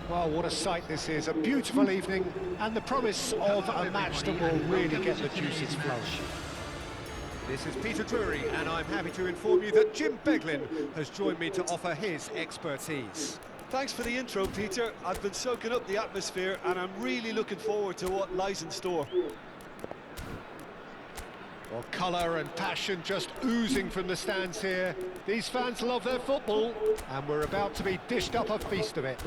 Well, what a sight this is. A beautiful evening and the promise of a match that will really get the juices flowing. This is Peter Drury, and I'm happy to inform you that Jim Beglin has joined me to offer his expertise. Thanks for the intro, Peter. I've been soaking up the atmosphere and I'm really looking forward to what lies in store. Well, colour and passion just oozing from the stands here. These fans love their football, and we're about to be dished up a feast of it.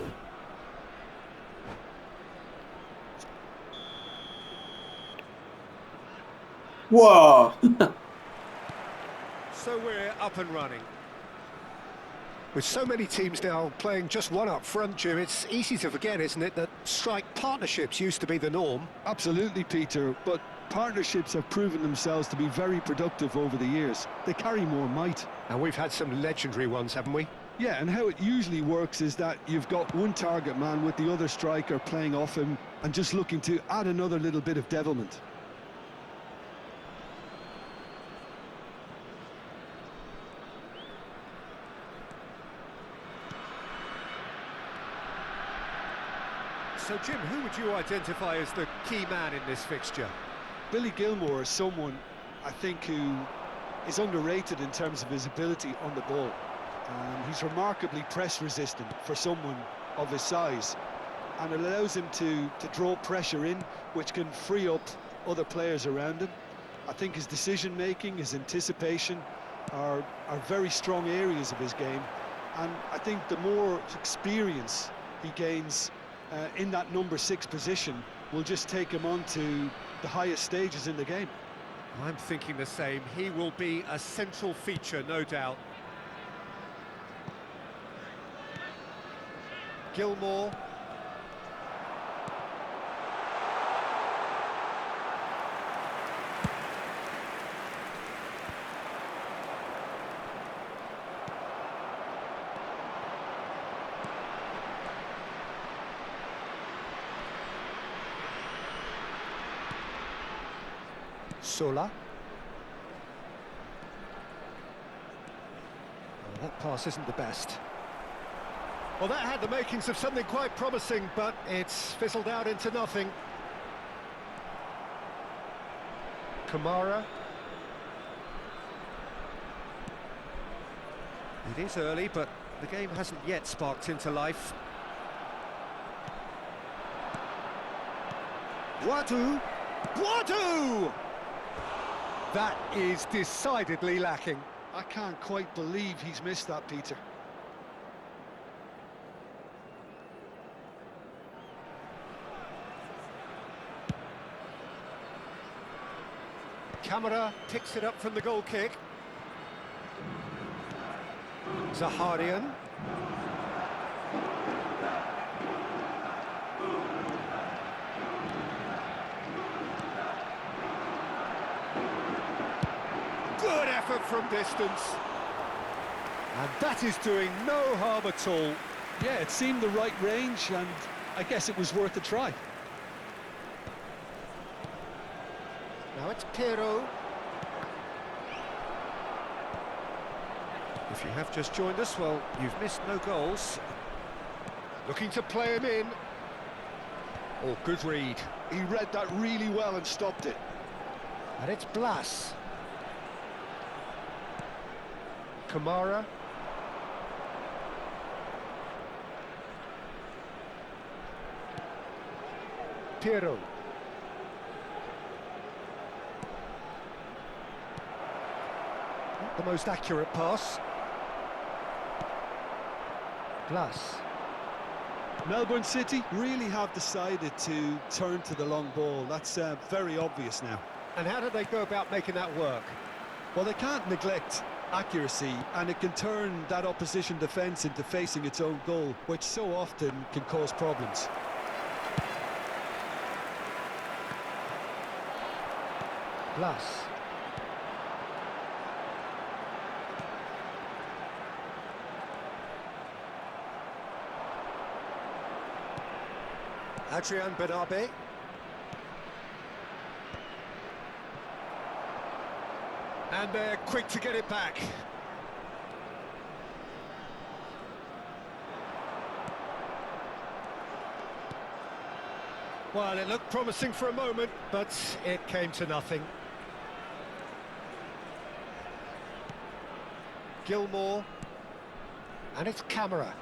Whoa! So we're up and running. With so many teams now playing just one up front, Jim, it's easy to forget, isn't it, that strike partnerships used to be the norm. Absolutely, Peter, but partnerships have proven themselves to be very productive over the years. They carry more might. And we've had some legendary ones, haven't we? Yeah, and how it usually works is that you've got one target man with the other striker playing off him and just looking to add another little bit of devilment. So, Jim, who would you identify as the key man in this fixture? Billy Gilmour is someone, I think, who is underrated in terms of his ability on the ball. He's remarkably press-resistant for someone of his size, and it allows him to draw pressure in, which can free up other players around him. I think his decision-making, his anticipation are very strong areas of his game, and I think the more experience he gains in that number 6 position will just take him on to the highest stages in the game. I'm thinking the same. He will be a central feature, no doubt. Gilmour. Sola. Oh, that pass isn't the best. Well, that had the makings of something quite promising, but it's fizzled out into nothing. Kamara. It is early, but the game hasn't yet sparked into life. Boadu! Boadu! That is decidedly lacking. I can't quite believe he's missed that, Peter. Kamara picks it up from the goal kick. Zaharian. Good effort from distance. And that is doing no harm at all. Yeah, it seemed the right range, and I guess it was worth a try. Now it's Pirro. If you have just joined us, well, you've missed no goals. Looking to play him in. Oh, good read. He read that really well and stopped it. And it's Blas. Kamara. Pirro. Not the most accurate pass. Blas. Melbourne City really have decided to turn to the long ball. That's very obvious now. And how do they go about making that work? Well, they can't neglect accuracy, and it can turn that opposition defence into facing its own goal, which so often can cause problems. Blas. Adrian Benabe. And they're quick to get it back. Well, it looked promising for a moment, but it came to nothing. Gilmore, and it's Camera.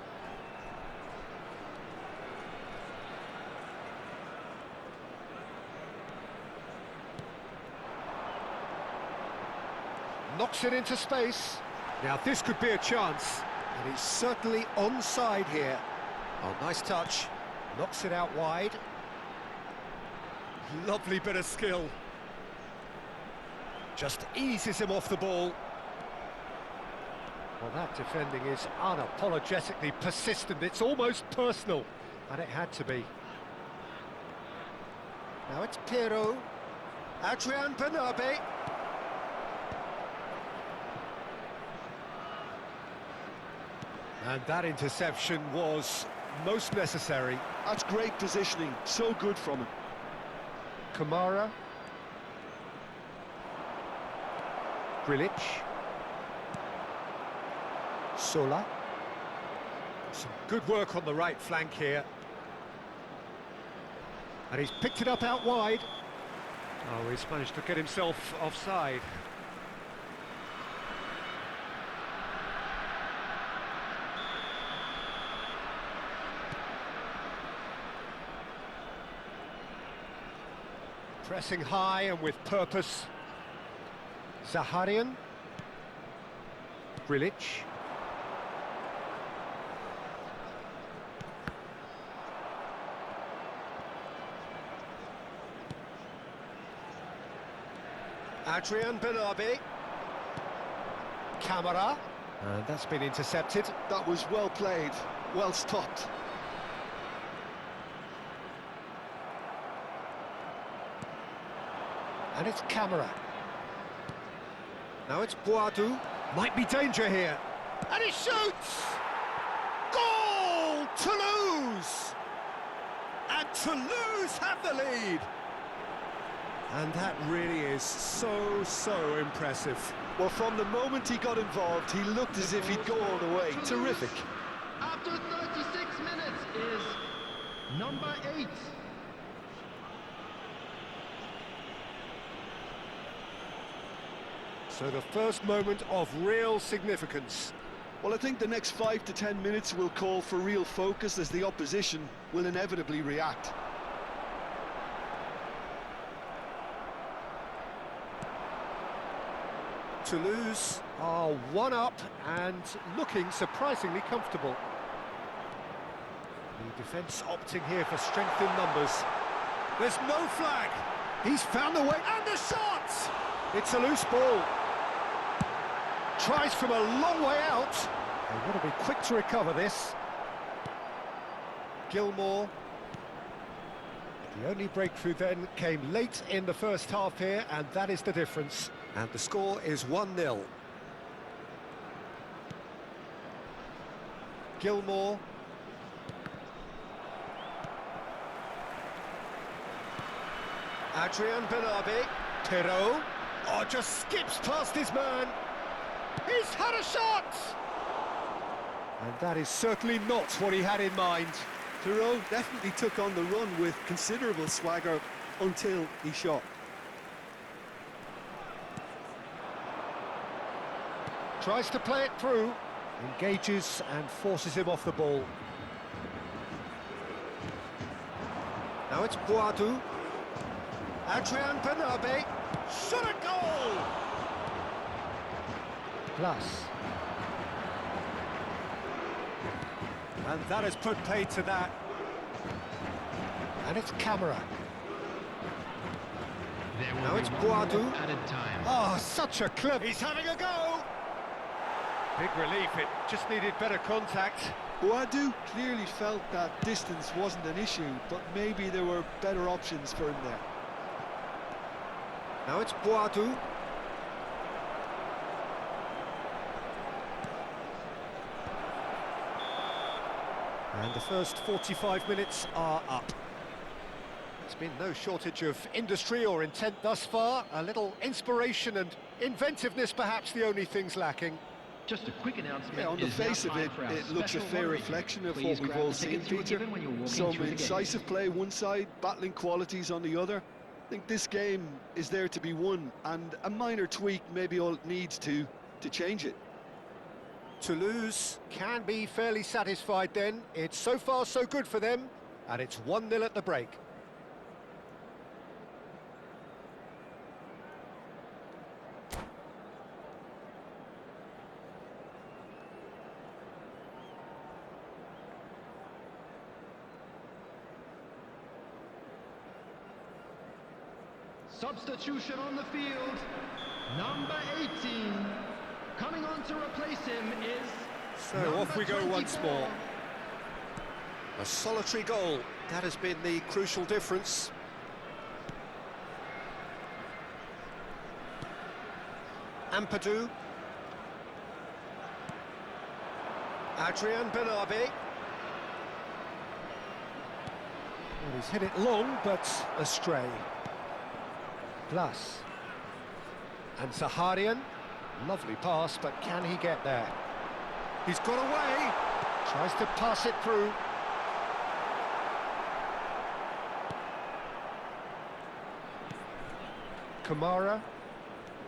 Knocks it into space. Now this could be a chance, and he's certainly onside here. Oh, nice touch. Knocks it out wide. Lovely bit of skill. Just eases him off the ball. Well, that defending is unapologetically persistent. It's almost personal, and it had to be. Now it's Pirro. Adrian Bernabé. And that interception was most necessary. That's great positioning, so good from him. Kamara. Grilic. Sola. Some good work on the right flank here. And he's picked it up out wide. Oh, he's managed to get himself offside. Pressing high and with purpose. Zaharian. Grilic. Adrian Bernabé. Camera. And that's been intercepted. That was well played, well stopped. And it's Camera. Now it's Boadu. Might be danger here. And he shoots! Goal! Toulouse! And Toulouse have the lead! And that really is so impressive. Well, from the moment he got involved, he looked as if he'd go all the way. Terrific. After 36 minutes is number 8. So the first moment of real significance. Well, I think the next 5 to 10 minutes will call for real focus as the opposition will inevitably react. Toulouse are one up and looking surprisingly comfortable. The defence opting here for strength in numbers. There's no flag. He's found the way, and the shot! It's a loose ball. Tries from a long way out. They've got to be quick to recover this. Gilmore. The only breakthrough then came late in the first half here, and that is the difference. And the score is 1-0. Gilmore. Adrian Bernabé. Pirro. Oh, just skips past his man. He's had a shot! And that is certainly not what he had in mind. Pirro definitely took on the run with considerable swagger until he shot. Tries to play it through, engages and forces him off the ball. Now it's Boadu. Adrian Bernabé. Shot a goal! Plus. And that has put paid to that. And it's Camera. Now it's Boadu. Added time. Oh, such a clever... He's having a go! Big relief, it just needed better contact. Boadu clearly felt that distance wasn't an issue, but maybe there were better options for him there. Now it's Boadu. And the first 45 minutes are up. There's been no shortage of industry or intent thus far. A little inspiration and inventiveness, perhaps the only things lacking. Just a quick announcement. Yeah, on the face of it, it looks a fair reflection of what we've all seen, Peter. Some incisive play one side, battling qualities on the other. I think this game is there to be won, and a minor tweak maybe all it needs to change it. Toulouse can be fairly satisfied then. It's so far so good for them, and it's 1-0 at the break. Substitution on the field. Number 18. Coming on to replace him is... So off we go once more. A solitary goal. That has been the crucial difference. Ampadu. Adrian Benabe. Well, he's hit it long, but astray. Plus. And Zaharian. Lovely pass, but can he get there? He's got away. Tries to pass it through. Kamara.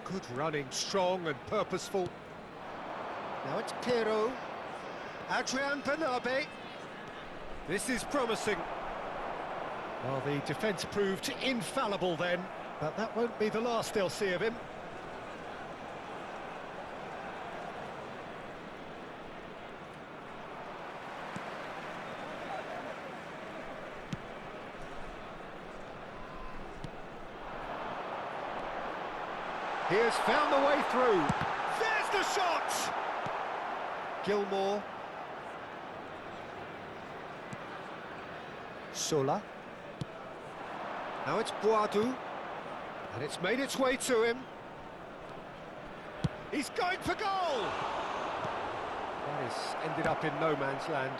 Good running, strong and purposeful. Now it's Pero. Adrian Benabe. This is promising. Well, the defence proved infallible then, but that won't be the last they'll see of him. He has found the way through. There's the shot! Gilmore. Sola. Now it's Boadu. And it's made its way to him. He's going for goal! That has ended up in no man's land.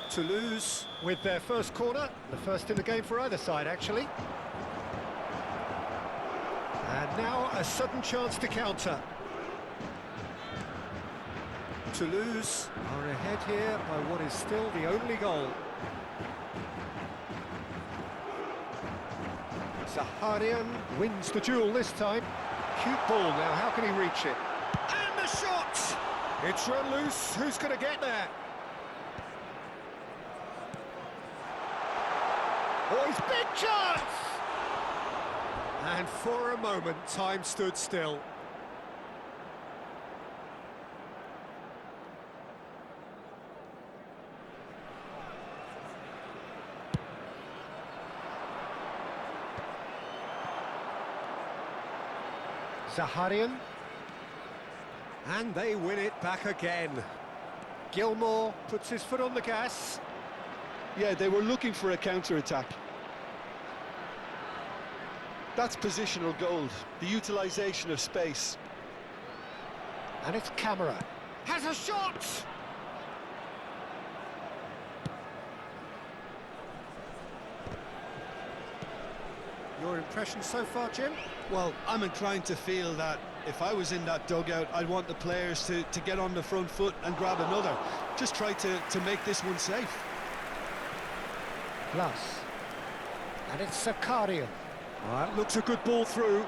Toulouse with their first corner, the first in the game for either side actually. And now a sudden chance to counter. Toulouse are ahead here by what is still the only goal. Zaharian wins the duel this time. Cute ball now, how can he reach it? And the shot! It's run loose, who's going to get there? Oh, his big chance! And for a moment, time stood still. Zaharian. And they win it back again. Gilmore puts his foot on the gas. Yeah, they were looking for a counter-attack. That's positional gold, the utilisation of space. And it's Camera. Has a shot! Your impression so far, Jim? Well, I'm inclined to feel that if I was in that dugout, I'd want the players to get on the front foot and grab another. Just try to make this one safe. Plus. And it's Zaharian. That looks a good ball through.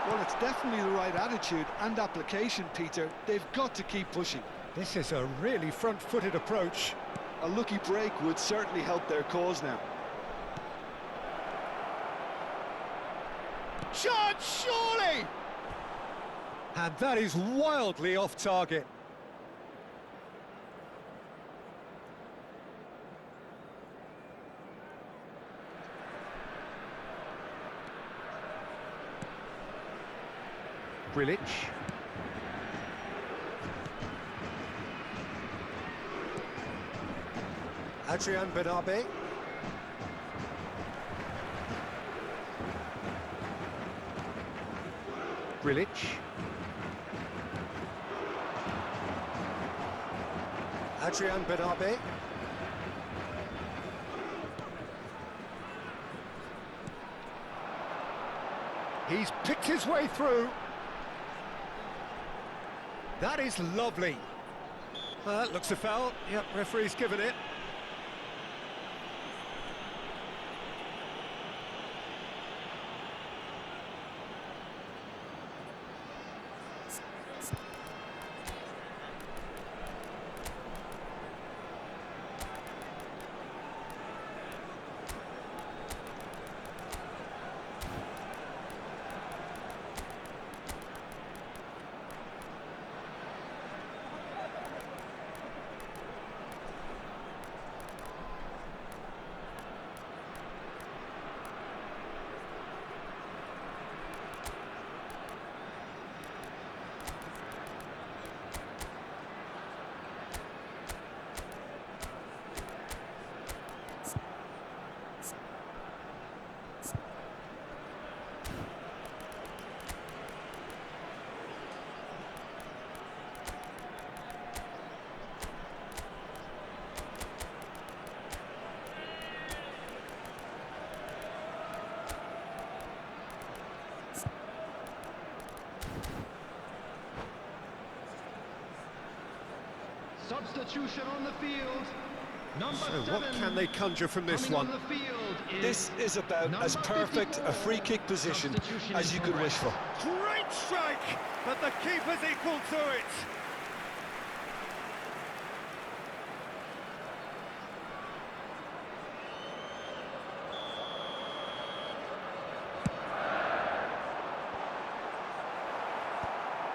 Well, it's definitely the right attitude and application, Peter. They've got to keep pushing. This is a really front-footed approach. A lucky break would certainly help their cause now. Chance, surely! And that is wildly off target. Grilic. Adrian Benabe. Grilic. Adrian Benabe. He's picked his way through. That is lovely. That looks a foul. Yep, referee's given it. Substitution on the field. Number So 7. what can they conjure from this Coming one? on the field is This is about as number perfect 54. a free kick position Substitution as is you could wish for. Great strike, but the keeper's equal to it.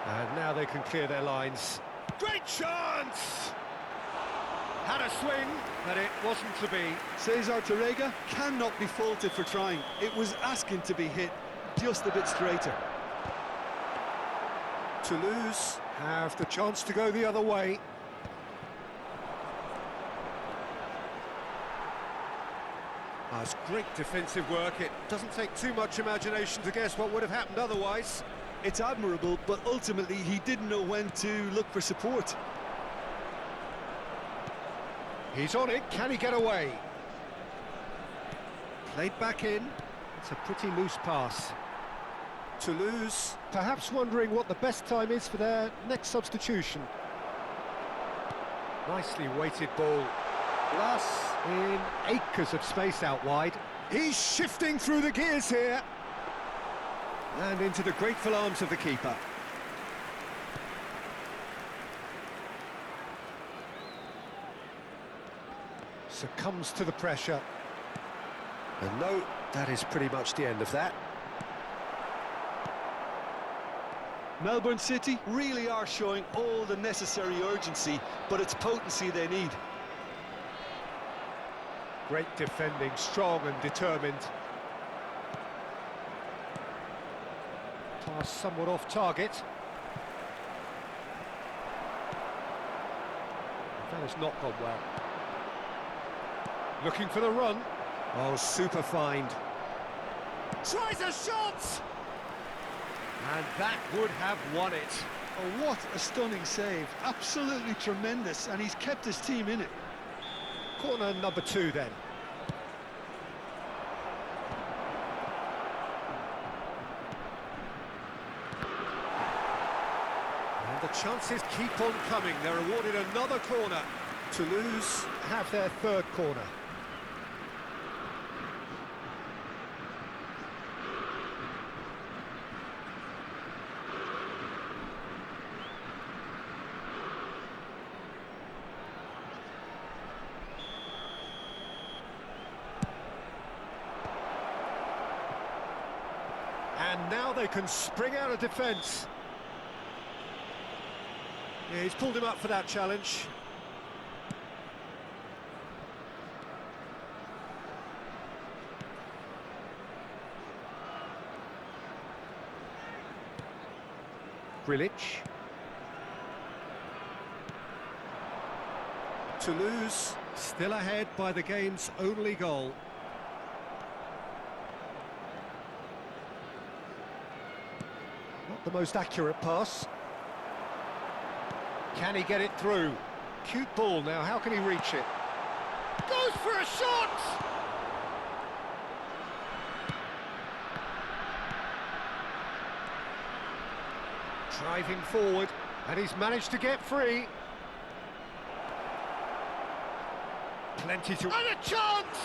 And now they can clear their lines. Great chance! Had a swing, but it wasn't to be. Cesar Torrega cannot be faulted for trying. It was asking to be hit just a bit straighter. Toulouse have the chance to go the other way. That's great defensive work. It doesn't take too much imagination to guess what would have happened otherwise. It's admirable, but ultimately he didn't know when to look for support. He's on it, can he get away? Played back in, it's a pretty loose pass. Toulouse, perhaps wondering what the best time is for their next substitution. Nicely weighted ball. Glass in acres of space out wide. He's shifting through the gears here. And into the grateful arms of the keeper. Succumbs to the pressure. And no, that is pretty much the end of that. Melbourne City really are showing all the necessary urgency, but it's potency they need. Great defending, strong and determined. Pass somewhat off target. That has not gone well. Looking for the run. Oh, super find. Tries a shot! And that would have won it. Oh, what a stunning save. Absolutely tremendous, and he's kept his team in it. Corner number 2 then. And the chances keep on coming. They're awarded another corner. Toulouse have their 3rd corner. And now they can spring out of defence. Yeah, he's pulled him up for that challenge. Grilic. Toulouse still ahead by the game's only goal. Not the most accurate pass. Can he get it through? Cute ball now, how can he reach it? Goes for a shot! Driving forward, and he's managed to get free. Plenty to... And a chance!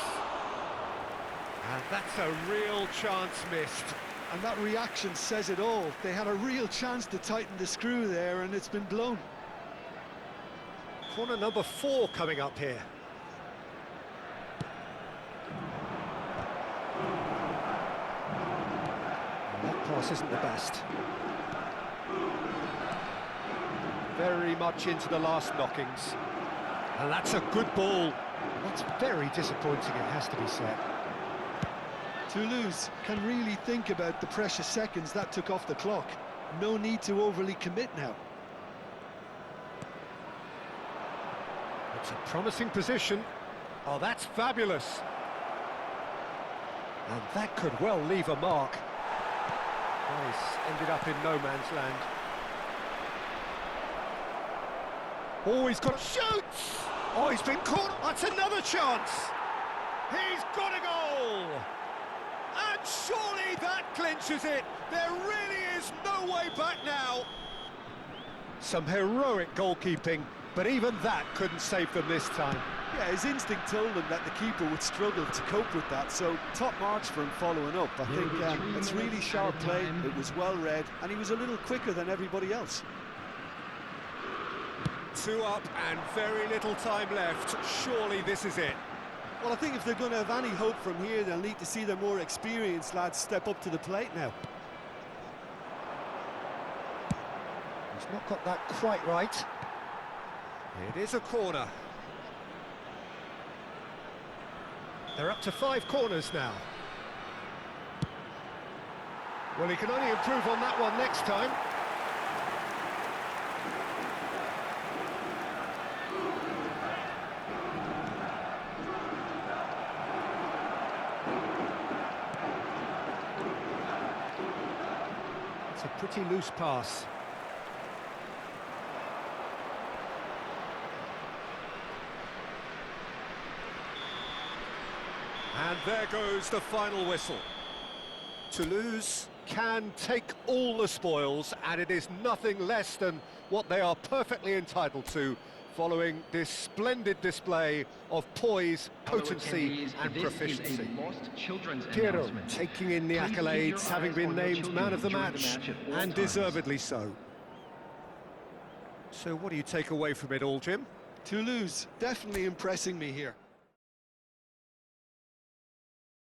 And that's a real chance missed. And that reaction says it all. They had a real chance to tighten the screw there, and it's been blown. Corner number 4 coming up here. That pass isn't the best. Very much into the last knockings. And that's a good ball. That's very disappointing, it has to be said. Toulouse can really think about the precious seconds that took off the clock. No need to overly commit now. It's a promising position. Oh, that's fabulous. And that could well leave a mark. Nice, ended up in no man's land. Oh, he's got a shoot! Oh, he's been caught. That's another chance. He's got a goal. And surely that clinches it. There really is no way back now. Some heroic goalkeeping, but even that couldn't save them this time. Yeah, his instinct told him that the keeper would struggle to cope with that, so top marks for him following up. I think it's really sharp play, it was well read, and he was a little quicker than everybody else. 2 up and very little time left. Surely this is it. Well, I think if they're going to have any hope from here, they'll need to see their more experienced lads step up to the plate now. He's not got that quite right. It is a corner. They're up to 5 corners now. Well, he can only improve on that one next time. It's a pretty loose pass. And there goes the final whistle. Toulouse can take all the spoils, and it is nothing less than what they are perfectly entitled to, following this splendid display of poise, potency and proficiency. Piero taking in the accolades, having been named man of the match, and deservedly so. So what do you take away from it all, Jim? Toulouse definitely impressing me here.